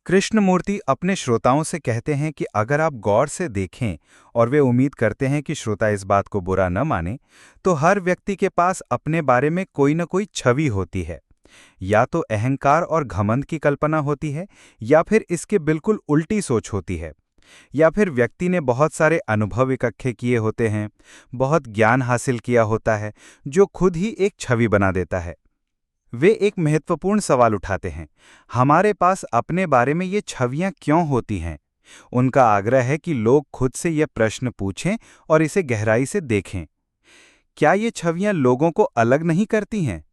कृष्णमूर्ति अपने श्रोताओं से कहते हैं कि अगर आप गौर से देखें और वे उम्मीद करते हैं कि श्रोता इस बात को बुरा न माने, तो हर व्यक्ति के पास अपने बारे में कोई न कोई छवि होती है। या तो अहंकार और घमंड की कल्पना होती है, या फिर इसके बिल्कुल उल्टी सोच होती है। या फिर व्यक्ति ने बहुत सारे अनुभव इकट्ठे किए होते हैं, बहुत ज्ञान हासिल किया होता है, जो खुद ही एक छवि बना देता है। वे एक महत्वपूर्ण सवाल उठाते हैं, हमारे पास अपने बारे में ये छवियां क्यों होती हैं? उनका आग्रह है कि लोग खुद से यह प्रश्न पूछें और इसे गहराई से देखें। क्या ये छवियां लोगों को अलग नहीं करती हैं?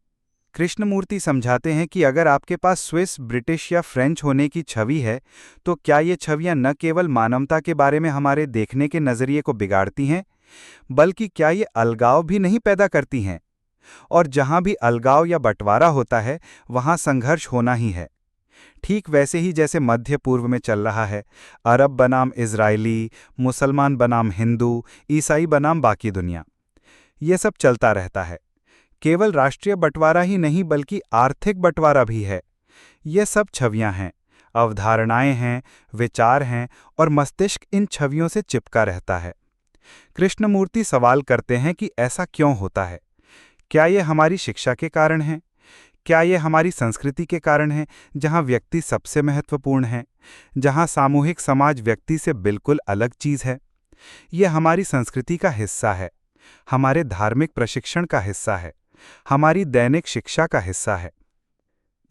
कृष्णमूर्ति समझाते हैं कि अगर आपके पास स्विस, ब्रिटिश या फ्रेंच होने की छवि है, तो क्या ये छवियां न केवल मानवता के बारे में हमारे देखने के नजरिए को बिगाड़ती हैं, बल्कि क्या ये अलगाव भी नहीं पैदा करती हैं? और जहां भी अलगाव या बंटवारा होता है, वहां संघर्ष होना ही है। ठीक वैसे ही जैसे मध्य पूर्व में चल रहा है, अरब बनाम इजरायली, मुसलमान बनाम हिंदू, ईसाई बनाम बाकी दुनिया। ये सब चलता रहता है। केवल राष्ट्रीय बंटवारा ही नहीं बल्कि आर्थिक बंटवारा भी है। ये सब छवियां हैं, अवधारणाएं हैं, विचार हैं, और मस्तिष्क इन छवियों से चिपका रहता है। कृष्णमूर्ति सवाल करते हैं कि ऐसा क्यों होता है? क्या ये हमारी शिक्षा के कारण है? क्या ये हमारी संस्कृति के कारण है, जहां व्यक्ति सबसे महत्वपूर्ण है, जहां सामूहिक समाज व्यक्ति से बिल्कुल अलग चीज है? ये हमारी संस्कृति का हिस्सा है, हमारे धार्मिक प्रशिक्षण का हिस्सा है, हमारी दैनिक शिक्षा का हिस्सा है।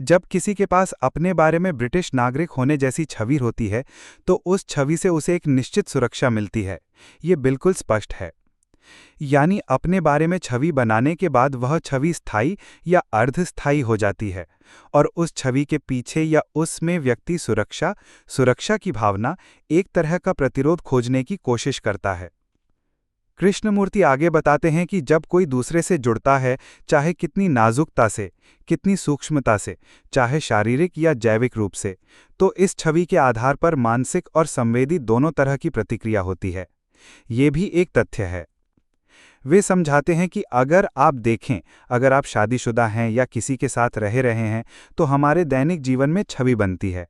जब किसी के पास अपने बारे में ब्रिटिश नागरिक होने जैसी छवि होती है, तो उस छवि से उसे एक निश्चित सुरक्षा मिलती है। ये बिल्कुल स्पष्ट है। यानी अपने बारे में छवि बनाने के बाद वह छवि स्थायी या अर्धस्थायी हो जाती है, और उस छवि के पीछे या उसमें व्यक्ति सुरक्षा की भावना, एक तरह का प्रतिरोध खोजने की कोशिश करता है। कृष्णमूर्ति आगे बताते हैं कि जब कोई दूसरे से जुड़ता है, चाहे कितनी नाजुकता से, कितनी सूक्ष्मता से, चाहे शारीरिक या जैविक रूप से, तो इस छवि के आधार पर मानसिक और संवेदी दोनों तरह की प्रतिक्रिया होती है। ये भी एक तथ्य है। वे समझाते हैं कि अगर आप देखें, अगर आप शादीशुदा हैं या किसी के साथ रह रहे हैं, तो हमारे दैनिक जीवन में छवि बनती है।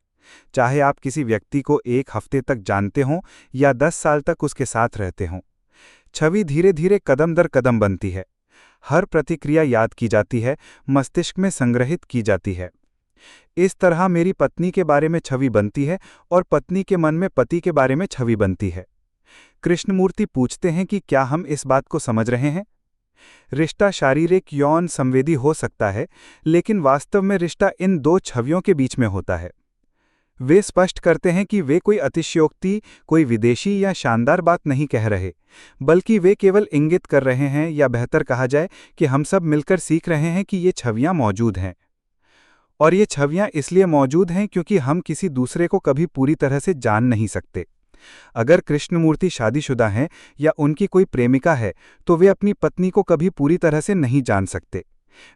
चाहे आप किसी व्यक्ति को एक हफ्ते तक जानते हों या 10 साल तक उसके साथ रहते हों, छवि धीरे धीरे कदम दर कदम बनती है। हर प्रतिक्रिया याद की जाती है, मस्तिष्क में संग्रहित की जाती है। इस तरह मेरी पत्नी के बारे में छवि बनती है और पत्नी के मन में पति के बारे में छवि बनती है। कृष्णमूर्ति पूछते हैं कि क्या हम इस बात को समझ रहे हैं? रिश्ता शारीरिक, यौन, संवेदी हो सकता है, लेकिन वास्तव में रिश्ता इन दो छवियों के बीच में होता है। वे स्पष्ट करते हैं कि वे कोई अतिशयोक्ति, कोई विदेशी या शानदार बात नहीं कह रहे, बल्कि वे केवल इंगित कर रहे हैं, या बेहतर कहा जाए कि हम सब मिलकर सीख रहे हैं कि ये छवियां मौजूद हैं। और ये छवियां इसलिए मौजूद हैं क्योंकि हम किसी दूसरे को कभी पूरी तरह से जान नहीं सकते। अगर कृष्णमूर्ति शादीशुदा हैं या उनकी कोई प्रेमिका है, तो वे अपनी पत्नी को कभी पूरी तरह से नहीं जान सकते।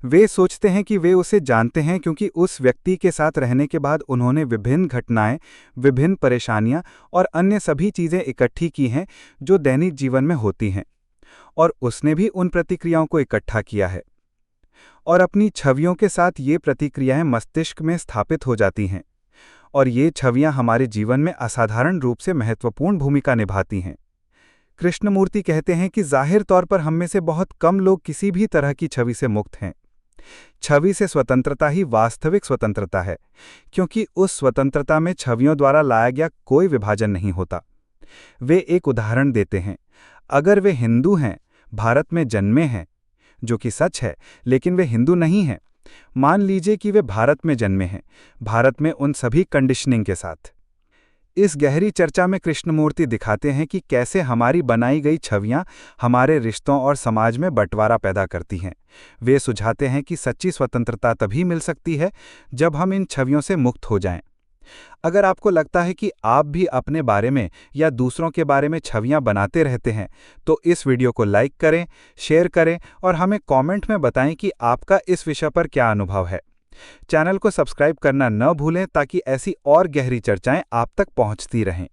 वे सोचते हैं कि वे उसे जानते हैं क्योंकि उस व्यक्ति के साथ रहने के बाद उन्होंने विभिन्न घटनाएं, विभिन्न परेशानियां और अन्य सभी चीज़ें इकट्ठी की हैं जो दैनिक जीवन में होती हैं, और उसने भी उन प्रतिक्रियाओं को इकट्ठा किया है। और अपनी छवियों के साथ ये प्रतिक्रियाएं मस्तिष्क में स्थापित हो जाती हैं, और ये छवियां हमारे जीवन में असाधारण रूप से महत्वपूर्ण भूमिका निभाती हैं। कृष्णमूर्ति कहते हैं कि जाहिर तौर पर हम में से बहुत कम लोग किसी भी तरह की छवि से मुक्त हैं। छवि से स्वतंत्रता ही वास्तविक स्वतंत्रता है, क्योंकि उस स्वतंत्रता में छवियों द्वारा लाया गया कोई विभाजन नहीं होता। वे एक उदाहरण देते हैं। अगर वे हिंदू हैं, भारत में जन्मे हैं, जो कि सच है, लेकिन वे हिंदू नहीं हैं। मान लीजिए कि वे भारत में जन्मे हैं, भारत में उन सभी कंडीशनिंग के साथ। इस गहरी चर्चा में कृष्णमूर्ति दिखाते हैं कि कैसे हमारी बनाई गई छवियां हमारे रिश्तों और समाज में बंटवारा पैदा करती हैं। वे सुझाते हैं कि सच्ची स्वतंत्रता तभी मिल सकती है जब हम इन छवियों से मुक्त हो जाएं। अगर आपको लगता है कि आप भी अपने बारे में या दूसरों के बारे में छवियां बनाते रहते हैं, तो इस वीडियो को लाइक करें, शेयर करें और हमें कमेंट में बताएं कि आपका इस विषय पर क्या अनुभव है। चैनल को सब्सक्राइब करना न भूलें ताकि ऐसी और गहरी चर्चाएं आप तक पहुंचती रहें।